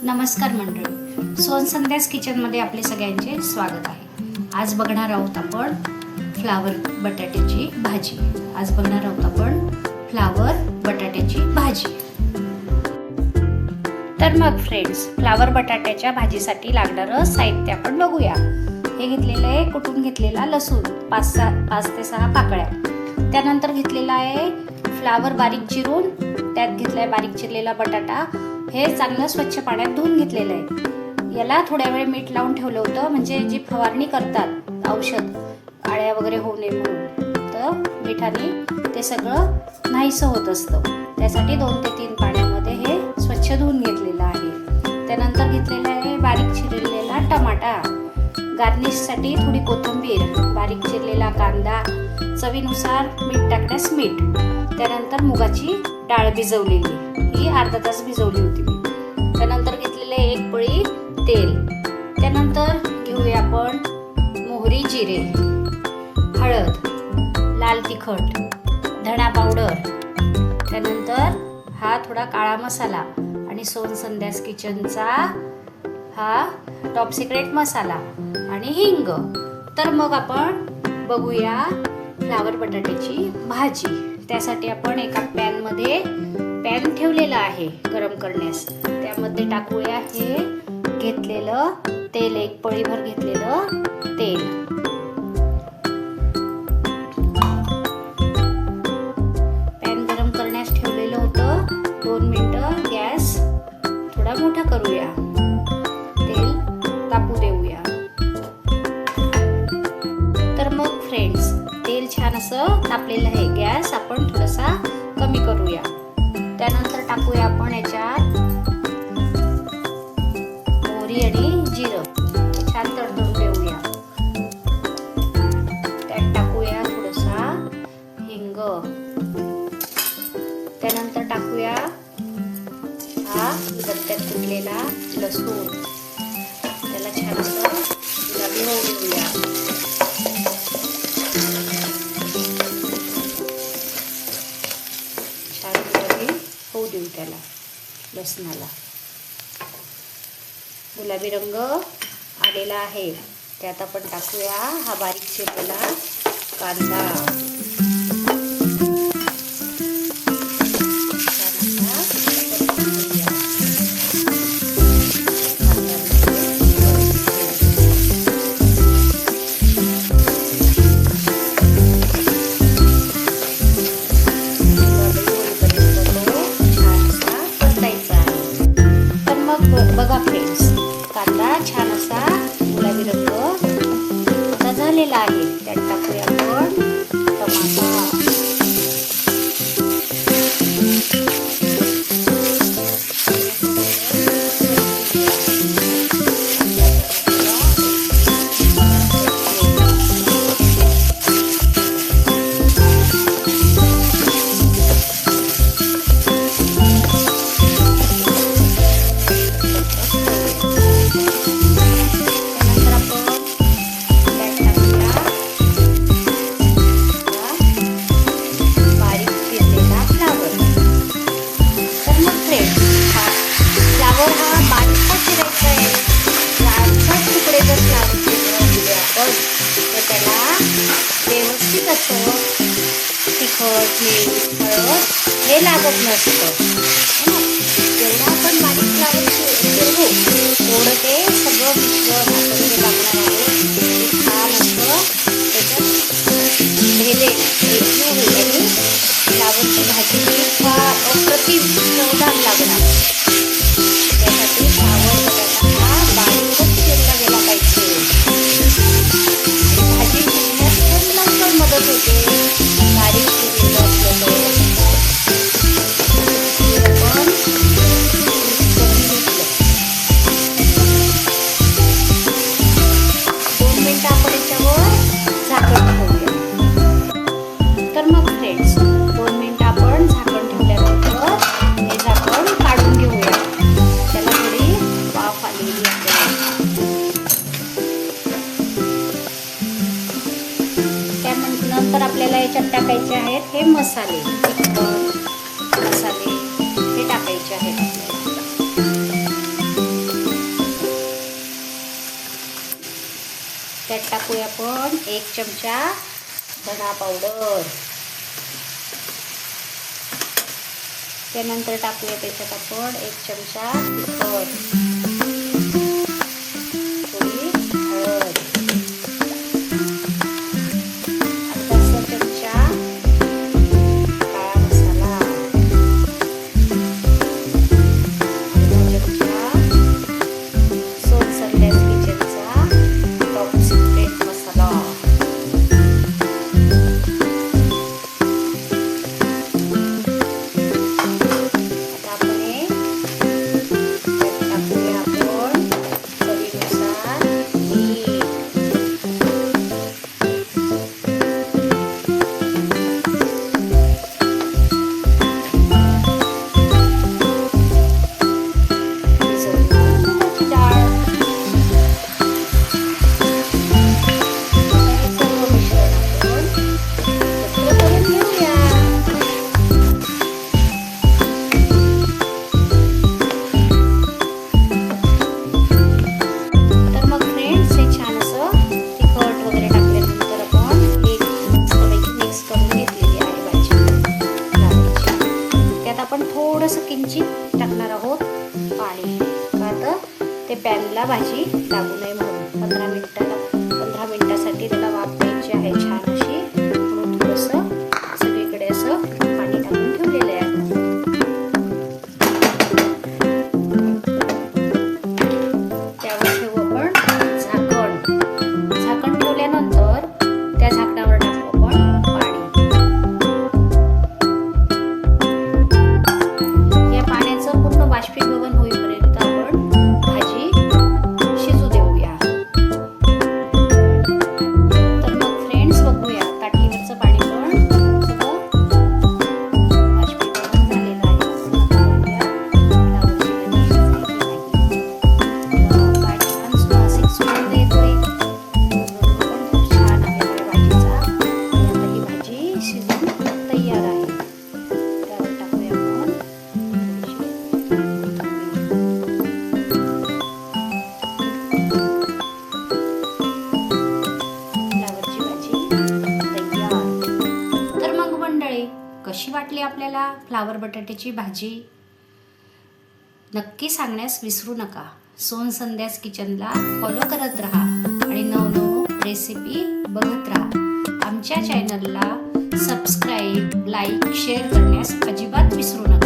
नमस्कार मंडळी, सोन संध्यास किचनमध्ये आपले सगळ्यांचे स्वागत आहे. आज बघणार आहोत आपण फ्लावर बटाट्याची भाजी. तर मग फ्रेंड्स, फ्लावर बटाट्याच्या भाजीसाठी लागणारं साहित्य आपण बघूया. हे घेतलेलं आहे कुटून घेतलेला लसूण 5 ते 6 पाकळ्या. त्यानंतर घेतलेला आहे फ्लावर बारीक चिरून, त्यात घेतलाय बारीक चिरलेला बटाटा. हे चांगलं स्वच्छ पाण्यात धुवून घेतलेलं आहे. याला थोड्या वेळ मीठ लावून ठेवलं होतं, म्हणजे जी फवारणी करतात औषध आळ्या वगैरे होऊ नये म्हणून, तर मिठाने ते सगळं नाहीसं होत असतं. त्यासाठी 2 ते 3 पाण्यामध्ये हे स्वच्छ धुवून घेतलेलं आहे. त्यानंतर घेतलेला आहे बारीक चिरलेला टमाटा, गार्निशसाठी थोडी कोथिंबीर, बारीक चिरलेला कांदा, चवीनुसार मीठ टाकण्यास मीठ. त्यानंतर मुगाची डाळ भिजवलेली, ही अर्धा तास भिजवली होती मी. त्यानंतर घेतलेले 1 पळी तेल. त्यानंतर घेऊया आपण मोहरी, जिरे, हळद, लाल तिखट, धणा पावडर. त्यानंतर हा थोडा काळा मसाला आणि सोन संध्यास किचनचा हा टॉप सिक्रेट मसाला आणि हिंग. तर मग आपण बघूया फ्लावर बटाट्याची भाजी. त्यासाठी आपण एका पॅन ठेवलेला आहे गरम करण्यास. त्यामध्ये टाकूया हे घेतलेलं तेल, 1 पळीभर घेतलेलं तेल. पॅन गरम करण्यास ठेवलेलं होतं. 2 मिनिटं गॅस थोडा मोठा करूया, तेल तापू देऊया. तर मग फ्रेंड्स, तेल छान असं तापलेलं आहे. गॅस आपण थोडासा कमी करूया. त्यानंतर टाकूया आपण याच्यात मोहरी आणि जिरं, छान तडतडू देऊया. त्यात टाकूया थोडासा हिंग. त्यानंतर टाकूया हा गत्त्यात कुटलेला लसूण. त्याला छान असं गुलाबी होऊ देऊया. होऊ देऊ त्याला, लसणाला गुलाबी रंग आलेला आहे. त्यात आपण टाकूया हा बारीक चिरलेला कांदा. बघा फ्रेंड्स, कांदा छान असा गुलाबी रंग आता झालेला आहे. त्यात टाकूया आपण टमाटा. व्यवस्थित असं तिखट, मीठ, हळद हे लागत नसतं. जेवढं आपण बारीक फ्लावर चिरवू तेवढं ते सगळं मिश्रण आपण लागणार आहे. छान असं त्याच्यात भेदेल, होईल आणि फ्लावरची भाजी फार अप्रतिम चवदार लागणार. त्यासाठी फ्लावर बटाटा हा बारीकच चिरला गेला पाहिजे. भाजी शिजण्यास पण लवकर मदत होते. बारीक चिरलेलं असलेलं आपण करून घेतलं. 2 मिनिटं आपण याच्यावर झाकण ठेवूया. तर मग फ्रेंड्स, 2 मिनिटं आपण झाकण ठेवल्यानंतर हे झाकण काढून घेऊया. त्याला थोडी वाफ आलेली आहे. त्यानंतर आपल्याला याच्यात टाकायचे आहेत हे मसाले, मसाले हे टाकायचे आहेत आपल्याला. त्यात टाकूया आपण 1 चमचा धना पावडर. त्यानंतर टाकूया त्याच्यात आपण 1 चमचा तिखट, थोडी हळद, अर्धा चमचा काळा मसाला, अर्धा चमचा सोन संध्यास किचनचा टॉप सिक्रेट मसाला. थोडंसं किंचित टाकणार आहोत पाणी, का तर ते पॅनला भाजी लागू नये म्हणून. 15 मिनिटासाठी त्याला वाफ द्यायची आहे छान अशी, म्हणून थोडंसं सगळीकडे असं पाणी टाकून ठेवलेलं आहे. त्यावर ठेवू आपण झाकण ठेवल्यानंतर त्या झाकणावर टाकू आपण पाणी. बाष्पीभवन होईपर्यंत आपण भाजी शिजू देऊया. तर मग फ्रेंड्स बघूया ताटलीवरचं पाणी पण सगळं बाष्पीभवन झालेलं आहे. छान सुवासिक सुगंध येतोय, पण खूप छान आलेला आहे भाजीचा. आता ही भाजी शिजून तयार आहे. त्यावर टाकूया आपण कशी वाटली आपल्याला फ्लावर बटाट्याची भाजी. नक्की सांगण्यास विसरू नका. सोन संध्यास किचनला फॉलो करत राहा आणि नवनवीन रेसिपी बघत राहा. आमच्या चॅनलला सबस्क्राईब, लाईक, शेअर करण्यास अजिबात विसरू नका.